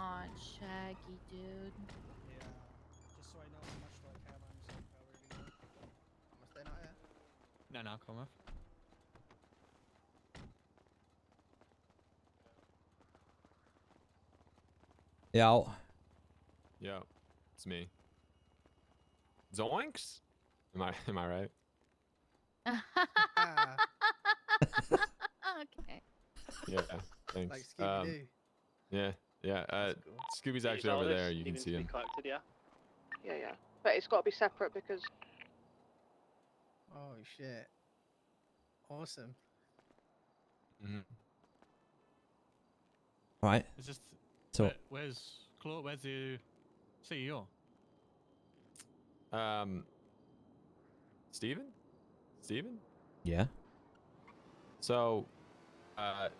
not shaggy, dude. Yeah. Just so I know how much do I have on zerkaa really. Am I staying out here? No, come off. Yo. Yeah, it's me. Zoinks? Am I right? Okay. Yeah, thanks. Like Scooby-Doo. Yeah. That's cool. Scooby's actually over there. You can see him. Collected, yeah. Yeah. But it's got to be separate because Oh shit. Awesome. Mm-hmm. Right. It's just. So Where's Claude? Where's the CEO? Steven? yeah. So,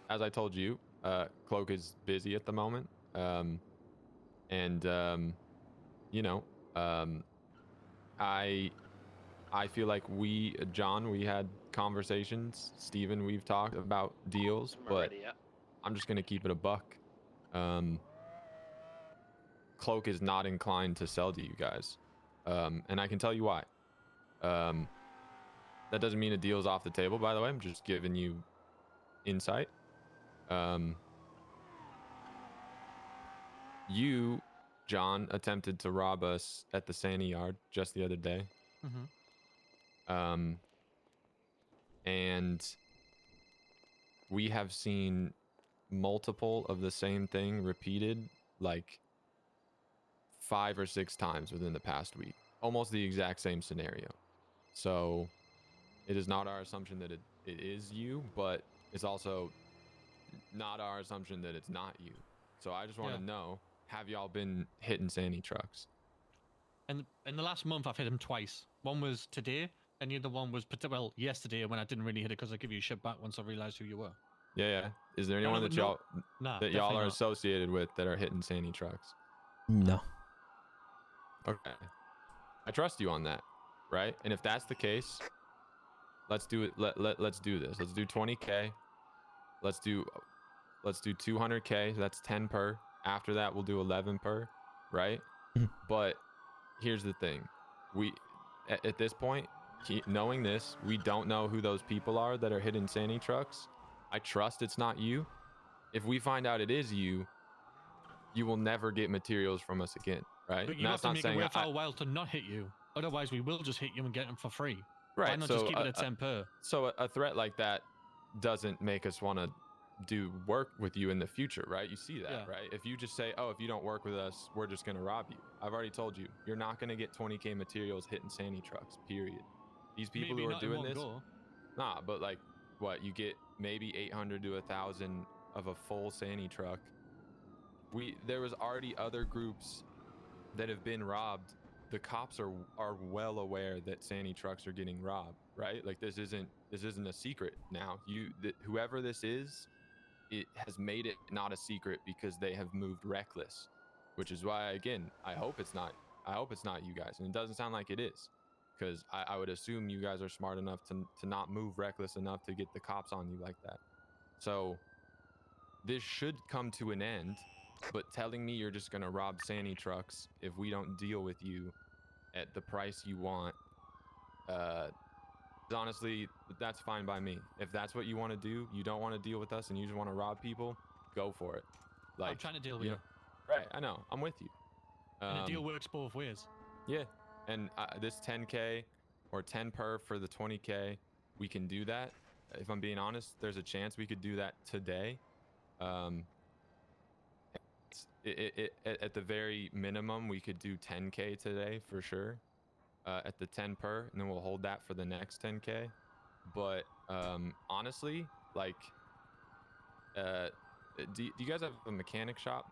as I told you, Cloak is busy at the moment. You know, I feel like John, we had conversations. Steven, we've talked about deals, but Ready, yeah. I'm just gonna keep it a buck. Cloak is not inclined to sell to you guys, and I can tell you why. That doesn't mean a deal's off the table, by the way. I'm just giving you insight. You, John, attempted to rob us at the Sani yard just the other day. Mm-hmm. And we have seen multiple of the same thing repeated like 5 or 6 times within the past week. Almost the exact same scenario. So it is not our assumption that it is you, but it's also not our assumption that it's not you. So I just want to know, have y'all been hitting Sani trucks? And in the last month, I've hit him twice. One was today, and the other one was yesterday when I didn't really hit it because I give you shit back once I realized who you were. Yeah. Is there anyone that y'all are associated with that are hitting Sani trucks? No. Okay. I trust you on that, right? And if that's the case, let's do it. Let's do this. Let's do 20K. Let's do 200K. So that's 10 per. After that, we'll do 11 per, right? But here's the thing. We at this point, knowing this, we don't know who those people are that are hitting Sani trucks. I trust it's not you. If we find out it is you, you will never get materials from us again, right? But you have to make it worth our while to not hit you. Otherwise, we will just hit you and get them for free. Right. Why not just keep it at 10 per? So a threat like that doesn't make us want to do work with you in the future, right? You see that, right? If you just say, oh, if you don't work with us, we're just going to rob you. I've already told you, you're not going to get 20K materials hitting Sani trucks, period. These people who are doing this, nah, but like what, you get maybe 800 to 1,000 of a full Sani truck. There was already other groups that have been robbed. The cops are well aware that Sani trucks are getting robbed, right? Like this isn't a secret now. Whoever this is, it has made it not a secret because they have moved reckless, which is why, again, I hope it's not you guys, and it doesn't sound like it is, because I would assume you guys are smart enough to not move reckless enough to get the cops on you like that. So this should come to an end. But telling me you're just gonna rob Sani trucks if we don't deal with you at the price you want, honestly, that's fine by me. If that's what you want to do, you don't want to deal with us and you just want to rob people, go for it. Like, I'm trying to deal with you. Right, I know. I'm with you. And a deal works both ways. Yeah, and this 10K or 10 per for the 20K, we can do that. If I'm being honest, there's a chance we could do that today. At the very minimum, we could do 10K today for sure. At the 10 per, and then we'll hold that for the next 10K. But honestly, like, do you guys have a mechanic shop?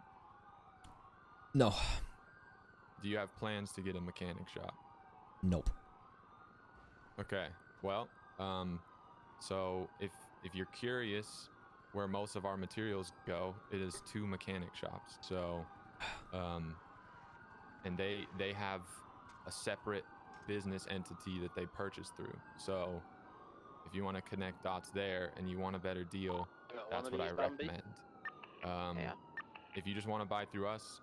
No. Do you have plans to get a mechanic shop? Nope. Okay. Well, so if you're curious where most of our materials go, it is 2 mechanic shops. So, and they have a separate business entity that they purchase through. So if you want to connect dots there and you want a better deal, that's what I recommend. if you just want to buy through us,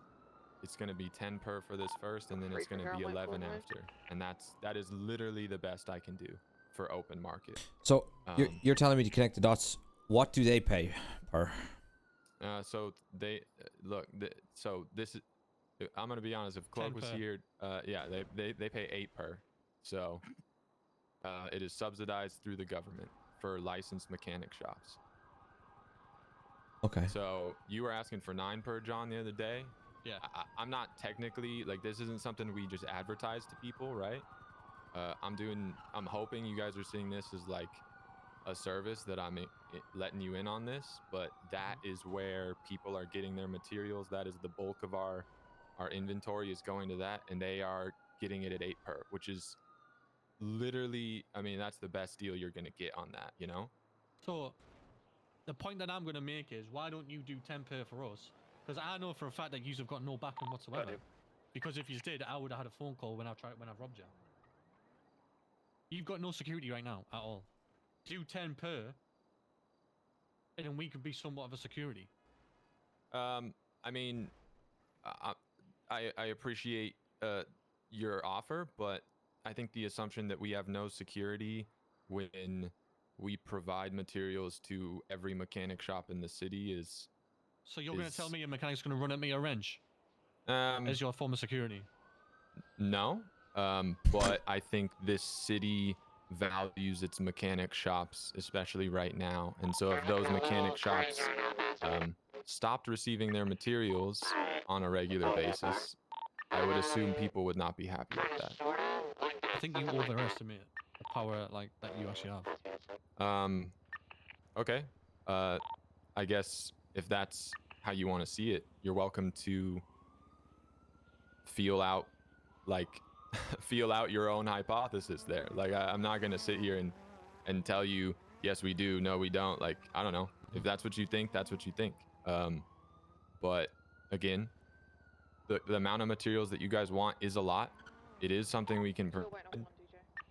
it's going to be 10 per for this first, and then it's going to be 11 after. And that is literally the best I can do for open market. So you're telling me to connect the dots. What do they pay per? So they look. So this is. I'm gonna be honest. If Cloak was here, yeah, they pay 8 per. So it is subsidized through the government for licensed mechanic shops. Okay. So you were asking for 9 per, John, the other day. Yeah. I'm not technically like this isn't something we just advertise to people, right? I'm hoping you guys are seeing this as like a service that I'm letting you in on this, but that is where people are getting their materials. That is the bulk of our inventory is going to that, and they are getting it at 8 per, which is literally, I mean, that's the best deal you're gonna get on that, you know? So the point that I'm gonna make is, why don't you do 10 per for us? Because I know for a fact that you have got no backing whatsoever. Because if you did, I would have had a phone call when I robbed you. You've got no security right now at all. Do 10 per, and then we could be somewhat of a security. I mean, I appreciate your offer, but I think the assumption that we have no security when we provide materials to every mechanic shop in the city is. So you're going to tell me a mechanic's going to run at me a wrench as your form of security? No, but I think this city values its mechanic shops, especially right now. And so if those mechanic shops stopped receiving their materials on a regular basis, I would assume people would not be happy with that. I think you overestimate the power like that you actually have. Okay. I guess if that's how you want to see it, you're welcome to feel out your own hypothesis there. Like I'm not gonna sit here and tell you yes we do, no we don't. Like I don't know. If that's what you think, that's what you think. But again, the amount of materials that you guys want is a lot. It is something we can provide,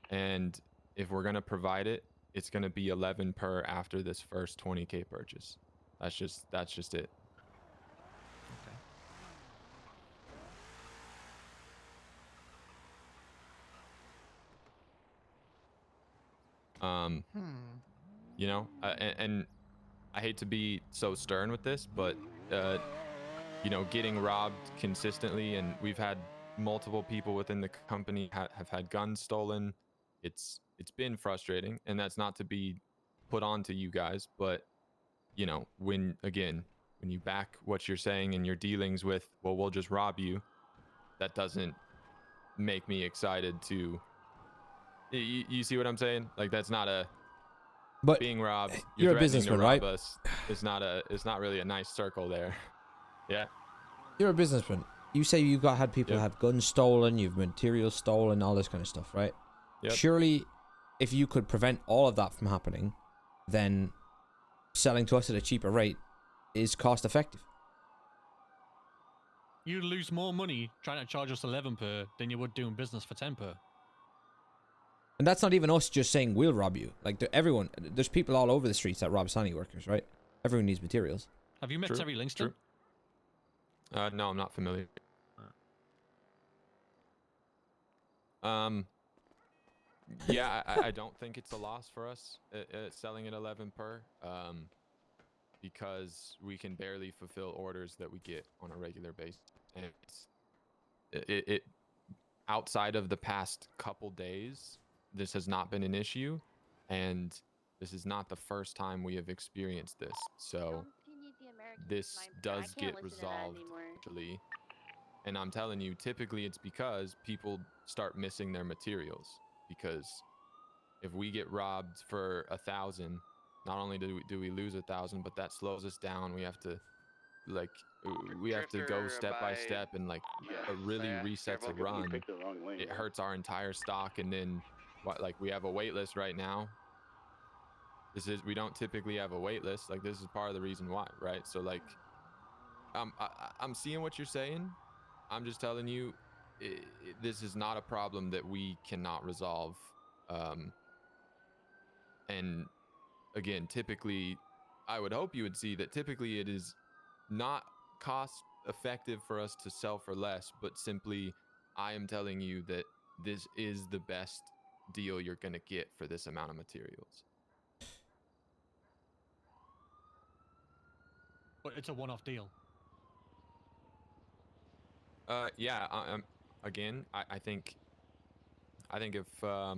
and if we're gonna provide it, it's gonna be 11 per after this first 20K purchase. That's just it. You know, and I hate to be so stern with this, but you know, getting robbed consistently, and we've had multiple people within the company have had guns stolen. It's been frustrating, and that's not to be put on to you guys, but you know, when you back what you're saying in your dealings with, well, we'll just rob you, that doesn't make me excited to. You see what I'm saying? Like that's not a. But being robbed, you're a businessman, right? It's not really a nice circle there. Yeah. You're a businessman. You say you had people have guns stolen, you've materials stolen, all this kind of stuff, right? Yep. Surely, if you could prevent all of that from happening, then selling to us at a cheaper rate is cost effective. You'd lose more money trying to charge us 11 per than you would doing business for 10 per. And that's not even us just saying we'll rob you. Like everyone, there's people all over the streets that rob Sani workers, right? Everyone needs materials. Have you met Terry Lingston? No, I'm not familiar. Yeah, I don't think it's a loss for us selling at 11 per, because we can barely fulfill orders that we get on a regular basis, and it outside of the past couple days, this has not been an issue, and this is not the first time we have experienced this. So this does get resolved eventually. And I'm telling you, typically it's because people start missing their materials. Because if we get robbed for 1,000, not only do we lose 1,000, but that slows us down. We have to go step by step, and like really resets a run. It hurts our entire stock, and then we have a wait list right now. We don't typically have a wait list. Like this is part of the reason why, right? So like I'm seeing what you're saying. I'm just telling you, this is not a problem that we cannot resolve. And again, typically, I would hope you would see that typically it is not cost effective for us to sell for less, but simply I am telling you that this is the best deal you're going to get for this amount of materials. But it's a one-off deal. Yeah, again, I think if I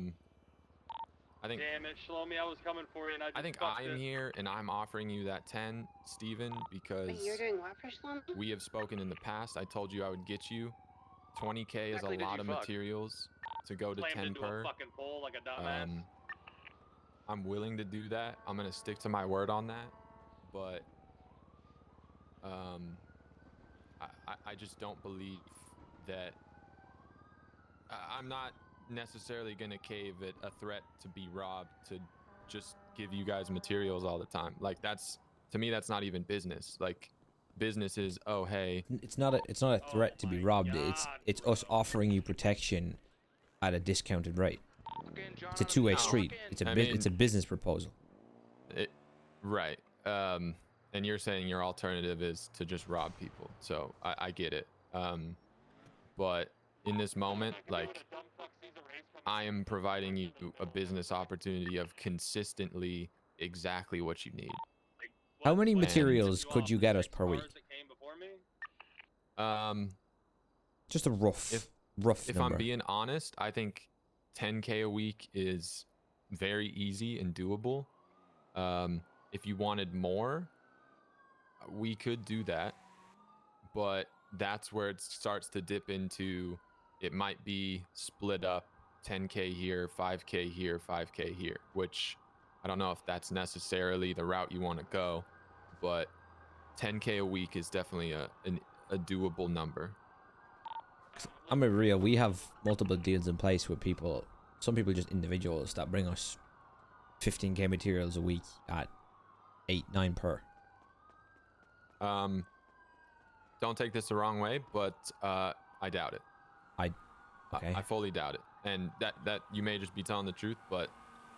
think Damn it, Shlomi, I was coming for you and I just I think fucked I am it. here and I'm offering you that 10, Steven, because Wait, you're doing what for Shlomi? we have spoken in the past. I told you I would get you. 20K Exactly is a did lot you of fuck? materials to go to Slammed 10 into per. a fucking pole like a dumbass. I'm willing to do that. I'm gonna stick to my word on that, but I just don't believe that. I'm not necessarily gonna cave at a threat to be robbed to just give you guys materials all the time. Like that's, to me, that's not even business. Like business is, oh hey, It's not a threat to be my robbed. God, It's us offering you protection at a discounted rate. It's a two-way street. It's a business proposal. right. And you're saying your alternative is to just rob people. So I get it. But in this moment, like I am providing you a business opportunity of consistently exactly what you need. How many materials could you get us per week? Just a rough If number. I'm being honest, I think 10K a week is very easy and doable. If you wanted more, we could do that, but that's where it starts to dip into, it might be split up 10K here, 5K here, 5K here, which I don't know if that's necessarily the route you want to go, but 10K a week is definitely a doable number. I'm gonna be real. We have multiple deals in place with people. Some people, just individuals, that bring us 15K materials a week at 8-9 per. Don't take this the wrong way, but I doubt it. Okay. I fully doubt it, and that you may just be telling the truth, but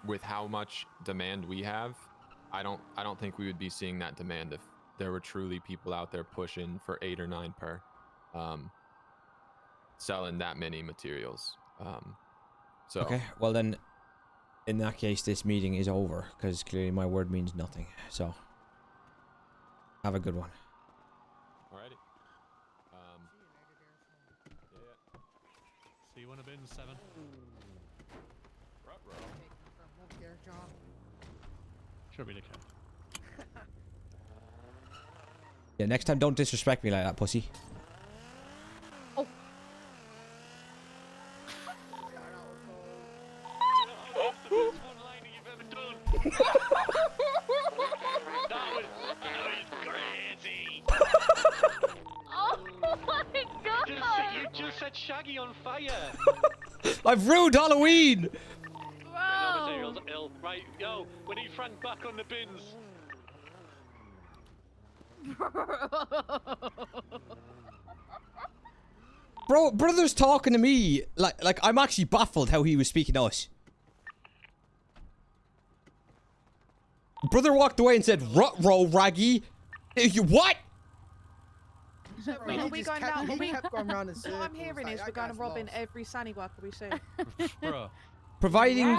with how much demand we have, I don't think we would be seeing that demand if there were truly people out there pushing for 8 or 9 per, selling that many materials. So Okay. Well then, in that case, this meeting is over because clearly my word means nothing. So, have a good one. alrighty. Yeah. See you in a bin, 7. Should be the case. Yeah. Next time, don't disrespect me like that, pussy. Oh. Oh my god! You just set Shaggy on fire. I've ruined Halloween. No materials are ill. Right, yo, we need Frank back on the bins. Bro, brother's talking to me like I'm actually baffled how he was speaking to us. Brother walked away and said, "Rut-roll, raggy." You what? Are we going down? He kept going round in What I'm circles, hearing like, is that we're going to guy's rob in lost. every Sani worker we see. Bro. Providing.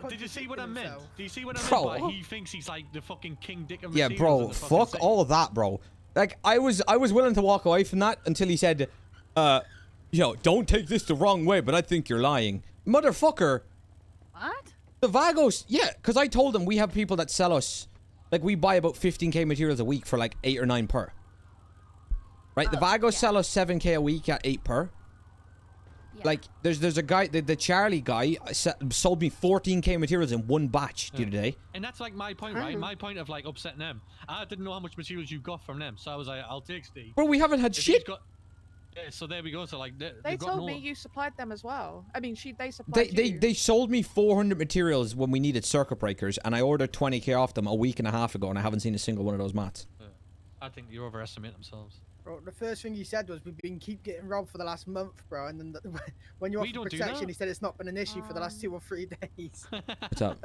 Did you see what I meant? Do you see what I meant Bro. by he thinks he's like the fucking King Dick of Yeah, materials bro. in the fucking Fuck city? all of that, bro. Like I was willing to walk away from that until he said, yo, don't take this the wrong way, but I think you're lying, motherfucker. What? The Vagos, yeah, because I told him we have people that sell us, like we buy about 15K materials a week for like 8 or 9 per. Right, the Vagos sell us 7K a week at 8 per. Yeah. Like, there's a guy, the Charlie guy, sold me 14K materials in one batch the other day. And that's like my point, right? My point of like upsetting them. I didn't know how much materials you got from them, so I was like, I'll take Steve. Bro, we haven't had If shit. he's got- Yeah, so there we go. So like, They they've got told no... me you supplied them as well. I mean, they supplied They you. they sold me 400 materials when we needed circuit breakers, and I ordered 20K off them a week and a half ago, and I haven't seen a single one of those mats. I think you overestimate themselves. Bro, the first thing he said was we've been keep getting robbed for the last month, bro. And then when you We offered don't do protection, that. he said it's not been an issue for the last 2 or 3 days. What's up?